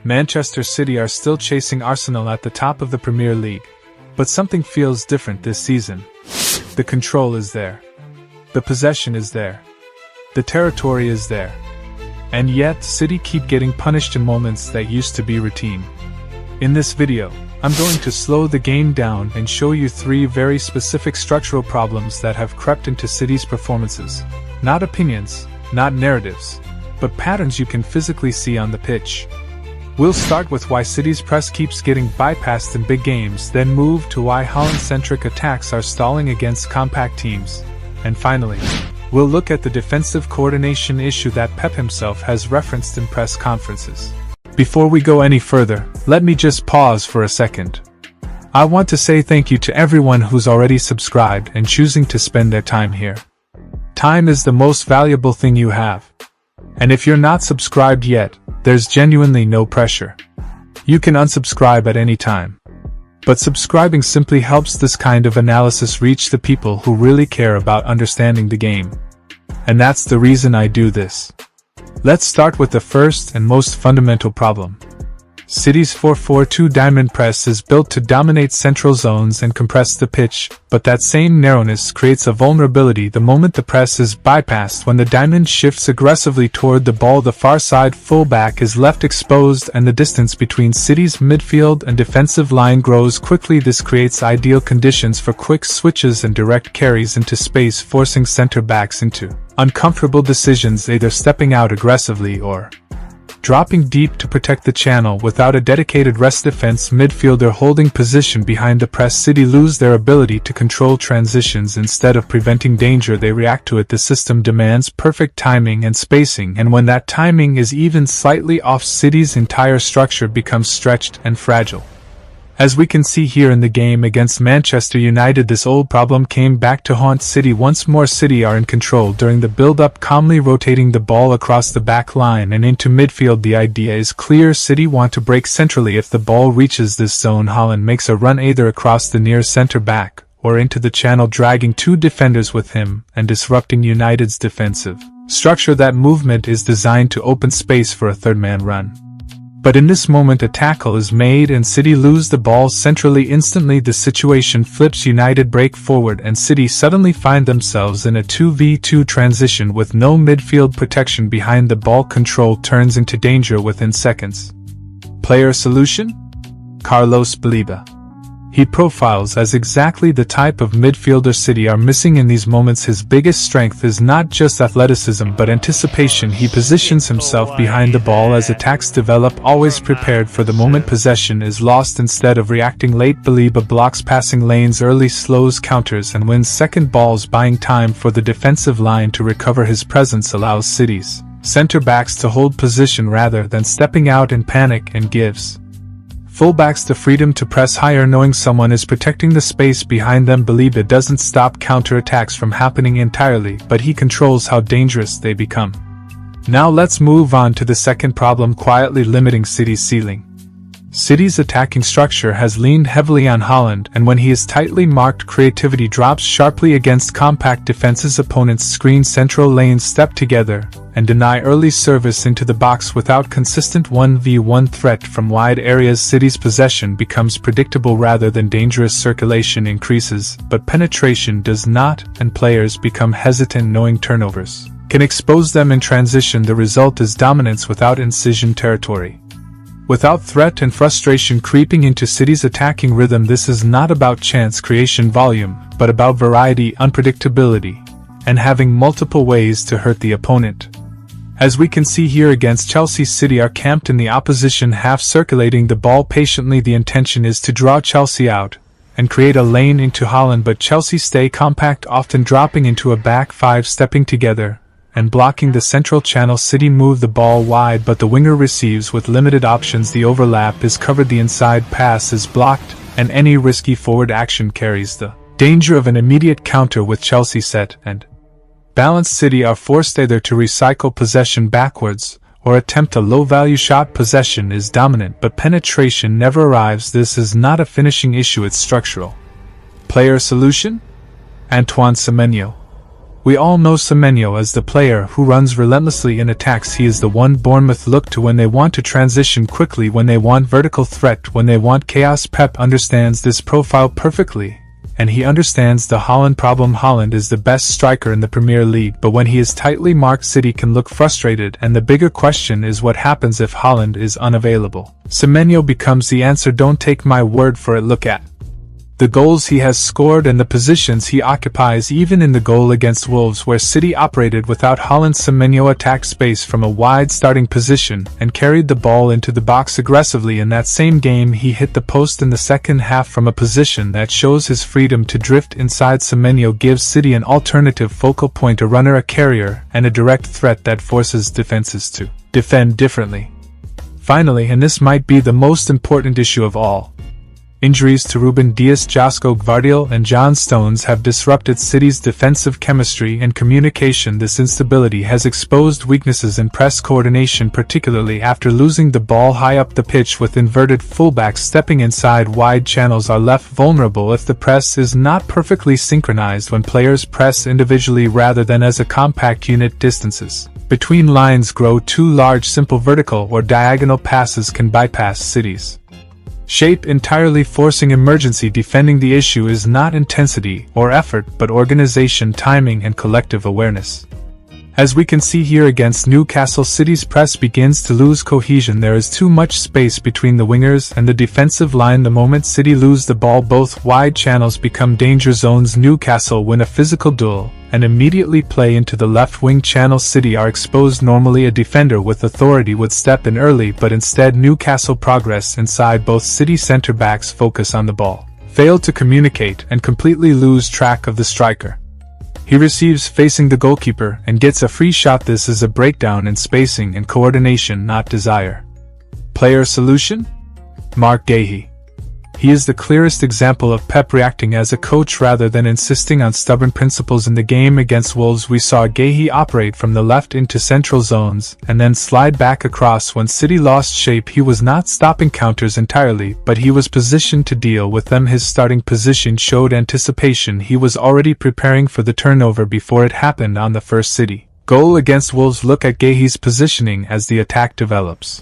Manchester City are still chasing Arsenal at the top of the Premier League. But something feels different this season. The control is there. The possession is there. The territory is there. And yet, City keep getting punished in moments that used to be routine. In this video, I'm going to slow the game down and show you 3 very specific structural problems that have crept into City's performances. Not opinions, not narratives, but patterns you can physically see on the pitch. We'll start with why City's press keeps getting bypassed in big games, then move to why Haaland-centric attacks are stalling against compact teams. And finally, we'll look at the defensive coordination issue that Pep himself has referenced in press conferences. Before we go any further, let me just pause for a second. I want to say thank you to everyone who's already subscribed and choosing to spend their time here. Time is the most valuable thing you have. And if you're not subscribed yet, there's genuinely no pressure. You can unsubscribe at any time. But subscribing simply helps this kind of analysis reach the people who really care about understanding the game. And that's the reason I do this. Let's start with the first and most fundamental problem. City's 4-4-2 diamond press is built to dominate central zones and compress the pitch, but that same narrowness creates a vulnerability the moment the press is bypassed. When the diamond shifts aggressively toward the ball, the far side fullback is left exposed and the distance between City's midfield and defensive line grows quickly. This creates ideal conditions for quick switches and direct carries into space, forcing center-backs into uncomfortable decisions, either stepping out aggressively or dropping deep to protect the channel. Without a dedicated rest defense midfielder holding position behind the press, City lose their ability to control transitions. Instead of preventing danger, they react to it. The system demands perfect timing and spacing, and when that timing is even slightly off, City's entire structure becomes stretched and fragile. As we can see here in the game against Manchester United, this old problem came back to haunt City once more. City are in control during the build-up, calmly rotating the ball across the back line and into midfield. The idea is clear: City want to break centrally. If the ball reaches this zone, Haaland makes a run either across the near centre-back or into the channel, dragging 2 defenders with him and disrupting United's defensive structure. That movement is designed to open space for a third-man run. But in this moment, a tackle is made and City lose the ball centrally. Instantly the situation flips. United break forward and City suddenly find themselves in a 2v2 transition with no midfield protection behind the ball. Control turns into danger within seconds. Player solution? Carlos Baleba. He profiles as exactly the type of midfielder City are missing in these moments. His biggest strength is not just athleticism but anticipation. He positions himself behind the ball as attacks develop, always prepared for the moment possession is lost. Instead of reacting late, Baleba blocks passing lanes early, slows counters and wins second balls, buying time for the defensive line to recover. His presence allows City's center-backs to hold position rather than stepping out in panic, and gives fullbacks the freedom to press higher knowing someone is protecting the space behind them. Baleba doesn't stop counter-attacks from happening entirely, but he controls how dangerous they become. Now let's move on to the second problem, quietly limiting City's ceiling. City's attacking structure has leaned heavily on Haaland, and when he is tightly marked, creativity drops sharply against compact defenses. Opponents screen central lanes, step together, and deny early service into the box. Without consistent 1v1 threat from wide areas, City's possession becomes predictable rather than dangerous. Circulation increases, but penetration does not, and players become hesitant knowing turnovers can expose them in transition. The result is dominance without incision, territory without threat, and frustration creeping into City's attacking rhythm. This is not about chance creation volume, but about variety, unpredictability, and having multiple ways to hurt the opponent. As we can see here against Chelsea, City are camped in the opposition half, circulating the ball patiently. The intention is to draw Chelsea out and create a lane into Haaland, but Chelsea stay compact, often dropping into a back 5, stepping together and blocking the central channel. City move the ball wide, but the winger receives with limited options. The overlap is covered, the inside pass is blocked, and any risky forward action carries the danger of an immediate counter. With Chelsea set and balanced, City are forced either to recycle possession backwards or attempt a low-value shot. Possession is dominant, but penetration never arrives. This is not a finishing issue, it's structural. Player solution? Antoine Semenyo. We all know Semenyo as the player who runs relentlessly in attacks. He is the one Bournemouth look to when they want to transition quickly, when they want vertical threat, when they want chaos. Pep understands this profile perfectly, and he understands the Haaland problem. Haaland is the best striker in the Premier League, but when he is tightly marked, City can look frustrated, and the bigger question is what happens if Haaland is unavailable. Semenyo becomes the answer. Don't take my word for it. Look at the goals he has scored and the positions he occupies. Even in the goal against Wolves, where City operated without Haaland, Semenyo attacked space from a wide starting position and carried the ball into the box aggressively. In that same game, he hit the post in the second half from a position that shows his freedom to drift inside. Semenyo gives City an alternative focal point, a runner, a carrier, and a direct threat that forces defenses to defend differently. Finally, and this might be the most important issue of all, injuries to Ruben Dias, Josko Gvardiol, and John Stones have disrupted City's defensive chemistry and communication. This instability has exposed weaknesses in press coordination, particularly after losing the ball high up the pitch with inverted fullbacks stepping inside. Wide channels are left vulnerable if the press is not perfectly synchronized. When players press individually rather than as a compact unit, distances between lines grow too large. Simple vertical or diagonal passes can bypass City's shape entirely, forcing emergency defending. The issue is not intensity or effort, but organization, timing, and collective awareness. As we can see here against Newcastle, City's press begins to lose cohesion. There is too much space between the wingers and the defensive line. The moment City lose the ball, both wide channels become danger zones. Newcastle win a physical duel and immediately play into the left wing channel. City are exposed. Normally a defender with authority would step in early, but instead Newcastle progress inside. Both City centre-backs focus on the ball, fail to communicate, and completely lose track of the striker. He receives facing the goalkeeper and gets a free shot. This is a breakdown in spacing and coordination, not desire. Player solution? Marc Guéhi. He is the clearest example of Pep reacting as a coach rather than insisting on stubborn principles. In the game against Wolves, we saw Guéhi operate from the left into central zones and then slide back across. When City lost shape, he was not stopping counters entirely, but he was positioned to deal with them. His starting position showed anticipation. He was already preparing for the turnover before it happened on the first City goal against Wolves. Look at Guéhi's positioning as the attack develops.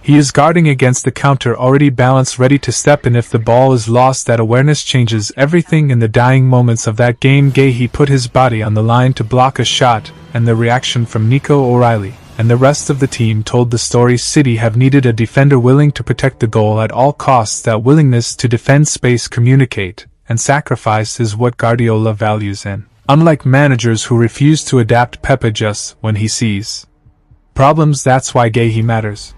He is guarding against the counter, already balanced, ready to step in if the ball is lost. That awareness changes everything. In the dying moments of that game, Guéhi put his body on the line to block a shot, and the reaction from Nico O'Reilly and the rest of the team told the story. City have needed a defender willing to protect the goal at all costs. That willingness to defend space, communicate, and sacrifice is what Guardiola values, and unlike managers who refuse to adapt, Pep adjusts when he sees problems. That's why Guéhi matters.